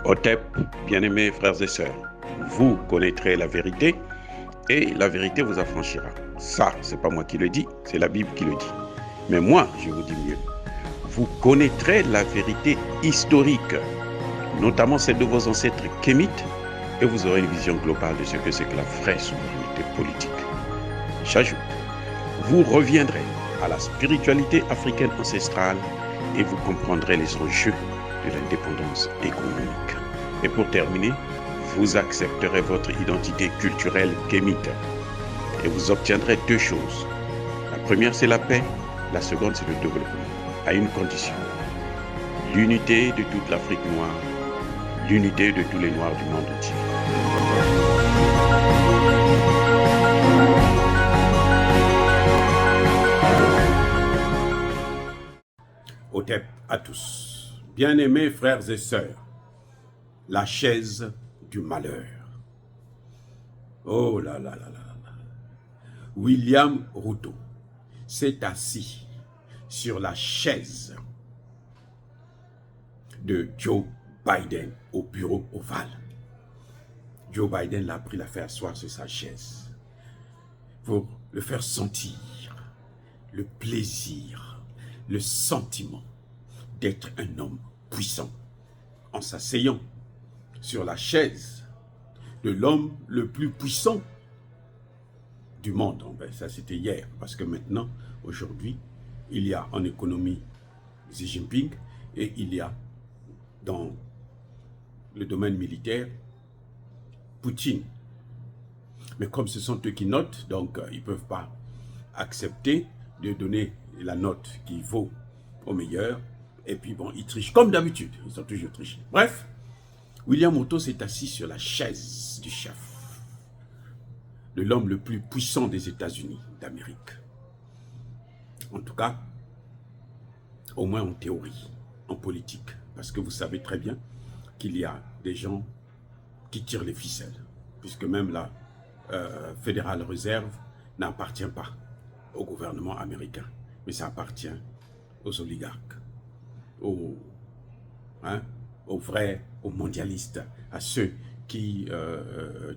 Otep, bien-aimés frères et sœurs, vous connaîtrez la vérité et la vérité vous affranchira. Ça, c'est pas moi qui le dis, c'est la Bible qui le dit. Mais moi, je vous dis mieux. Vous connaîtrez la vérité historique, notamment celle de vos ancêtres kémites, et vous aurez une vision globale de ce que c'est que la vraie souveraineté politique. J'ajoute, vous reviendrez à la spiritualité africaine ancestrale et vous comprendrez les enjeux de l'indépendance économique. Et pour terminer, vous accepterez votre identité culturelle kémite et vous obtiendrez deux choses. La première, c'est la paix. La seconde, c'est le développement, à une condition. L'unité de toute l'Afrique noire, l'unité de tous les Noirs du monde entier. Otep à tous. Bien-aimés frères et sœurs, la chaise du malheur. Oh là là là là là. William Ruto s'est assis sur la chaise de Joe Biden au bureau ovale. Joe Biden l'a pris, l'a fait asseoir sur sa chaise pour le faire sentir le plaisir, le sentiment d'être un homme puissant en s'asseyant sur la chaise de l'homme le plus puissant du monde. Ben, ça, c'était hier, parce que maintenant, aujourd'hui, il y a en économie Xi Jinping et il y a dans le domaine militaire Poutine. Mais comme ce sont eux qui notent, donc ils ne peuvent pas accepter de donner la note qui vaut au meilleur. Et puis bon, ils trichent comme d'habitude, ils ont toujours triché. Bref, William Ruto s'est assis sur la chaise du chef, de l'homme le plus puissant des États-Unis d'Amérique. En tout cas, au moins en théorie, en politique. Parce que vous savez très bien qu'il y a des gens qui tirent les ficelles. Puisque même la Federal Reserve n'appartient pas au gouvernement américain. Mais ça appartient aux oligarques, aux vrais, aux mondialistes, à ceux qui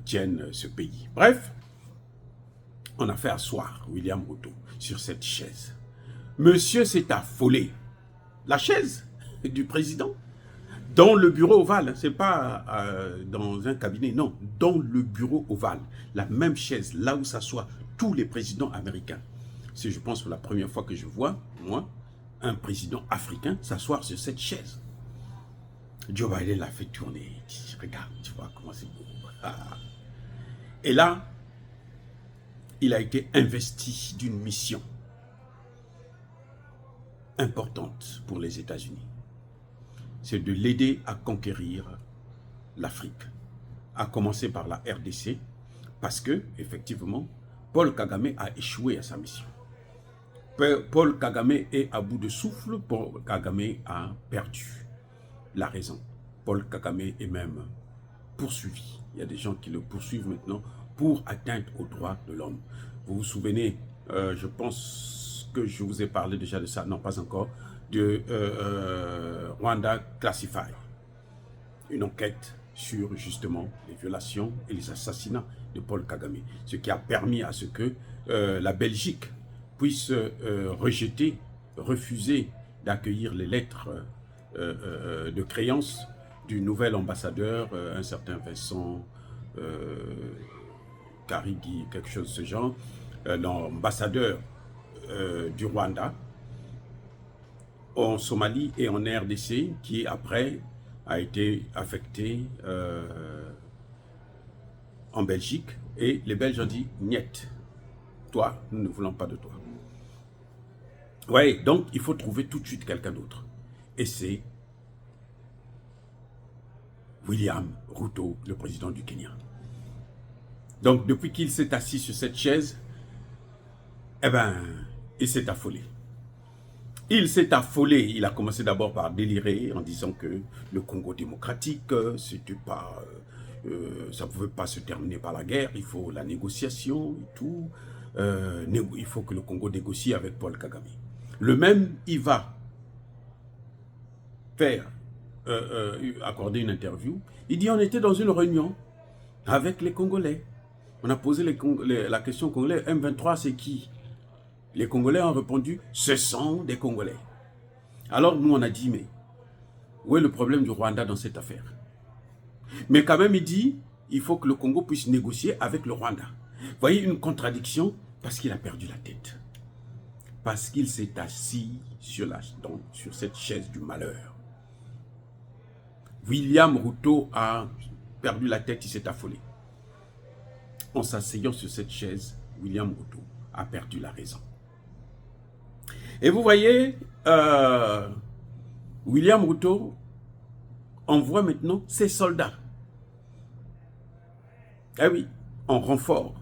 tiennent ce pays. Bref, on a fait asseoir William Ruto sur cette chaise. Monsieur s'est affolé. La chaise du président, dans le bureau ovale, c'est pas dans un cabinet, non, dans le bureau ovale, la même chaise, là où s'assoient tous les présidents américains. C'est, je pense, pour la première fois que je vois, moi, un président africain s'asseoir sur cette chaise. Joe Biden l'a fait tourner. Regarde, tu vois comment c'est beau. Ah. Et là, il a été investi d'une mission importante pour les États-Unis. C'est de l'aider à conquérir l'Afrique, à commencer par la RDC, parce que, effectivement, Paul Kagame a échoué à sa mission. Paul Kagame est à bout de souffle, Paul Kagame a perdu la raison. Paul Kagame est même poursuivi. Il y a des gens qui le poursuivent maintenant pour atteinte aux droits de l'homme. Vous vous souvenez, je pense que je vous ai parlé déjà de ça, non pas encore, de Rwanda Classified. Une enquête sur justement les violations et les assassinats de Paul Kagame. Ce qui a permis à ce que la Belgique puisse refuser d'accueillir les lettres de créance du nouvel ambassadeur, un certain Vincent Karigi, quelque chose de ce genre, l'ambassadeur du Rwanda en Somalie et en RDC, qui après a été affecté en Belgique, et les Belges ont dit « Niet, toi, nous ne voulons pas de toi ». Oui, donc il faut trouver tout de suite quelqu'un d'autre. Et c'est William Ruto, le président du Kenya. Donc depuis qu'il s'est assis sur cette chaise, eh ben, il s'est affolé. Il s'est affolé. Il a commencé d'abord par délirer en disant que le Congo démocratique, c'était pas, ça ne pouvait pas se terminer par la guerre. Il faut la négociation et tout. Il faut que le Congo négocie avec Paul Kagame. Le même, il va faire accordé une interview. Il dit, on était dans une réunion avec les Congolais. On a posé la question aux Congolais, M23 c'est qui? Les Congolais ont répondu, ce sont des Congolais. Alors nous on a dit, mais où est le problème du Rwanda dans cette affaire? Mais quand même il dit, il faut que le Congo puisse négocier avec le Rwanda. Vous voyez une contradiction, parce qu'il a perdu la tête. Parce qu'il s'est assis sur cette chaise du malheur. William Ruto a perdu la tête, il s'est affolé. En s'asseyant sur cette chaise, William Ruto a perdu la raison. Et vous voyez, William Ruto envoie maintenant ses soldats. Eh oui, en renfort.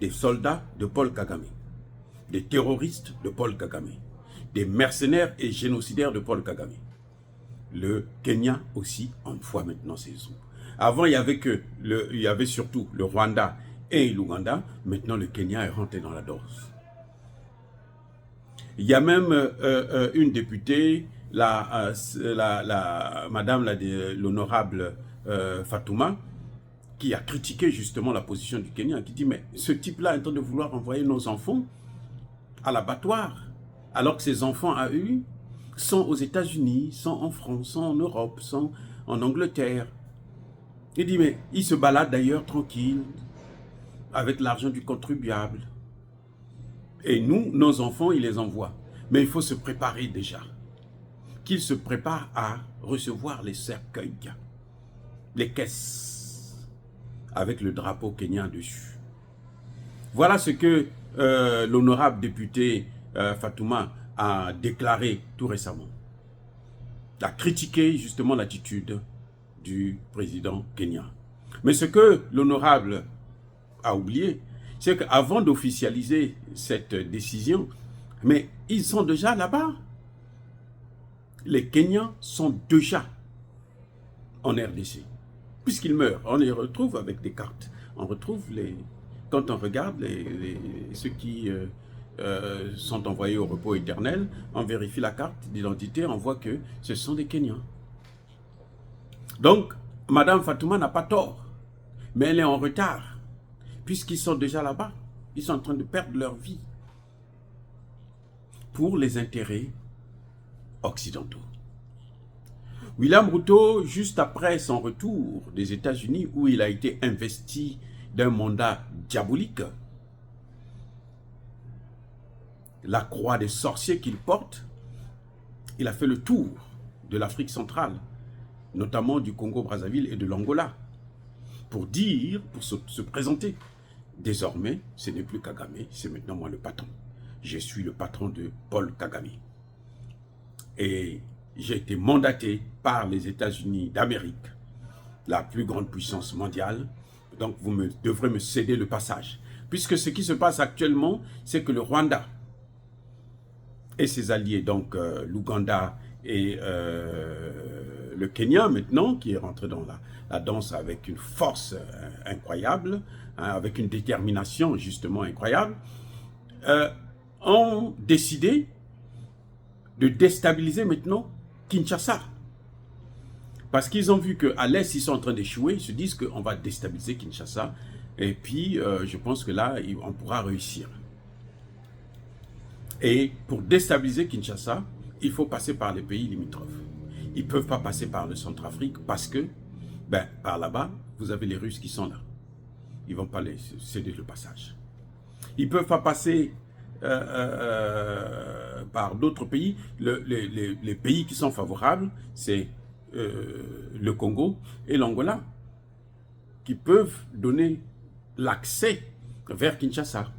Des soldats de Paul Kagame, des terroristes de Paul Kagame, des mercenaires et génocidaires de Paul Kagame. Le Kenya aussi envoie maintenant ses troupes. Avant, il y avait surtout le Rwanda et l'Ouganda. Maintenant, le Kenya est rentré dans la danse. Il y a même une députée, madame l'honorable Fatouma, qui a critiqué justement la position du Kenya, qui dit, mais ce type-là est en train de vouloir envoyer nos enfants à l'abattoir, alors que ces enfants à eux sont aux États-Unis, sont en France, sont en Europe, sont en Angleterre. Il dit, mais ils se baladent d'ailleurs tranquilles, avec l'argent du contribuable. Et nous, nos enfants, ils les envoient. Mais il faut se préparer déjà. Qu'ils se préparent à recevoir les cercueils, les caisses, avec le drapeau kenyan dessus. Voilà ce que l'honorable député Fatouma a déclaré tout récemment. Il a critiqué justement l'attitude du président kenyan. Mais ce que l'honorable a oublié, c'est qu'avant d'officialiser cette décision, mais ils sont déjà là-bas. Les Kenyans sont déjà en RDC. Puisqu'ils meurent, on les retrouve avec des cartes. On retrouve quand on regarde ceux qui sont envoyés au repos éternel, on vérifie la carte d'identité, on voit que ce sont des Kenyans. Donc, Madame Fatouma n'a pas tort, mais elle est en retard, puisqu'ils sont déjà là-bas. Ils sont en train de perdre leur vie pour les intérêts occidentaux. William Ruto, juste après son retour des États-Unis, où il a été investi d'un mandat diabolique, la croix des sorciers qu'il porte, il a fait le tour de l'Afrique centrale, notamment du Congo-Brazzaville et de l'Angola, pour se présenter. Désormais, ce n'est plus Kagame, c'est maintenant moi le patron. Je suis le patron de Paul Kagame. Et j'ai été mandaté par les États-Unis d'Amérique, la plus grande puissance mondiale. Donc vous devrez me céder le passage. Puisque ce qui se passe actuellement, c'est que le Rwanda et ses alliés, donc l'Ouganda et le Kenya maintenant, qui est rentré dans la danse avec une force incroyable, hein, avec une détermination justement incroyable, ont décidé de déstabiliser maintenant Kinshasa. Parce qu'ils ont vu qu'à l'Est, ils sont en train d'échouer, ils se disent qu'on va déstabiliser Kinshasa, et puis je pense que là, on pourra réussir. Et pour déstabiliser Kinshasa, il faut passer par les pays limitrophes. Ils ne peuvent pas passer par le Centrafrique parce que, par là-bas, vous avez les Russes qui sont là. Ils ne vont pas les céder le passage. Ils ne peuvent pas passer par d'autres pays. Les pays qui sont favorables, c'est le Congo et l'Angola, qui peuvent donner l'accès vers Kinshasa.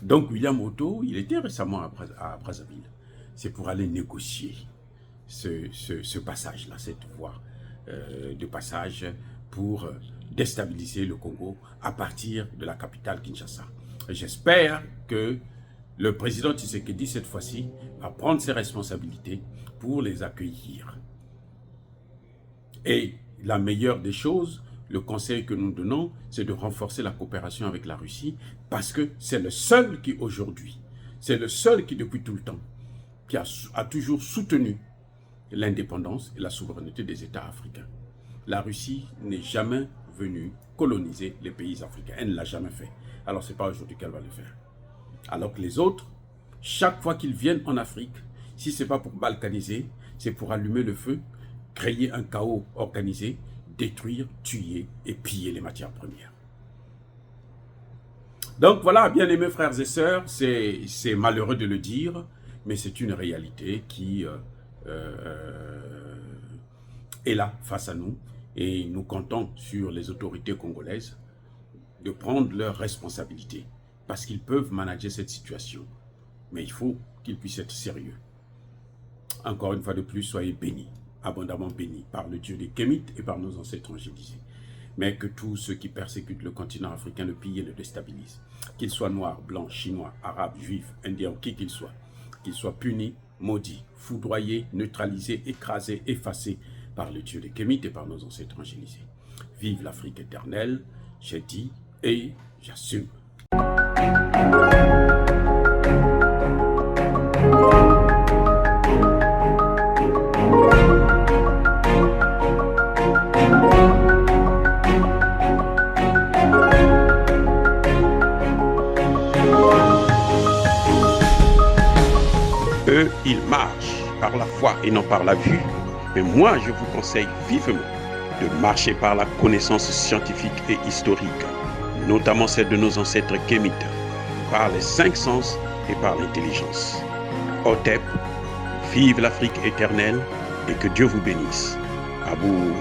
Donc William Ruto, il était récemment à Brazzaville. C'est pour aller négocier ce passage-là, cette voie de passage pour déstabiliser le Congo à partir de la capitale Kinshasa. J'espère que le président Tshisekedi, cette fois-ci, va prendre ses responsabilités pour les accueillir. Et la meilleure des choses, le conseil que nous donnons, c'est de renforcer la coopération avec la Russie, parce que c'est le seul qui aujourd'hui, c'est le seul qui depuis tout le temps qui a toujours soutenu l'indépendance et la souveraineté des États africains. La Russie n'est jamais venue coloniser les pays africains. Elle ne l'a jamais fait. Alors ce n'est pas aujourd'hui qu'elle va le faire. Alors que les autres, chaque fois qu'ils viennent en Afrique, si ce n'est pas pour balkaniser, c'est pour allumer le feu, créer un chaos organisé, détruire, tuer et piller les matières premières. Donc voilà, bien aimés frères et sœurs, c'est malheureux de le dire, mais c'est une réalité qui est là face à nous. Et nous comptons sur les autorités congolaises de prendre leurs responsabilités parce qu'ils peuvent manager cette situation. Mais il faut qu'ils puissent être sérieux. Encore une fois de plus, soyez bénis, abondamment bénis par le Dieu des Kémites et par nos ancêtres angélisés. Mais que tous ceux qui persécutent le continent africain le pillent et le déstabilisent, qu'ils soient noirs, blancs, chinois, arabes, juifs, indiens, qui qu'ils soient punis, maudits, foudroyés, neutralisés, écrasés, effacés par le Dieu des Kémites et par nos ancêtres angélisés. Vive l'Afrique éternelle, j'ai dit et j'assume. Eux, ils marchent par la foi et non par la vue. Mais moi, je vous conseille vivement de marcher par la connaissance scientifique et historique, notamment celle de nos ancêtres kémites, par les 5 sens et par l'intelligence. Otep, vive l'Afrique éternelle et que Dieu vous bénisse. Abou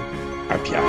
Apia.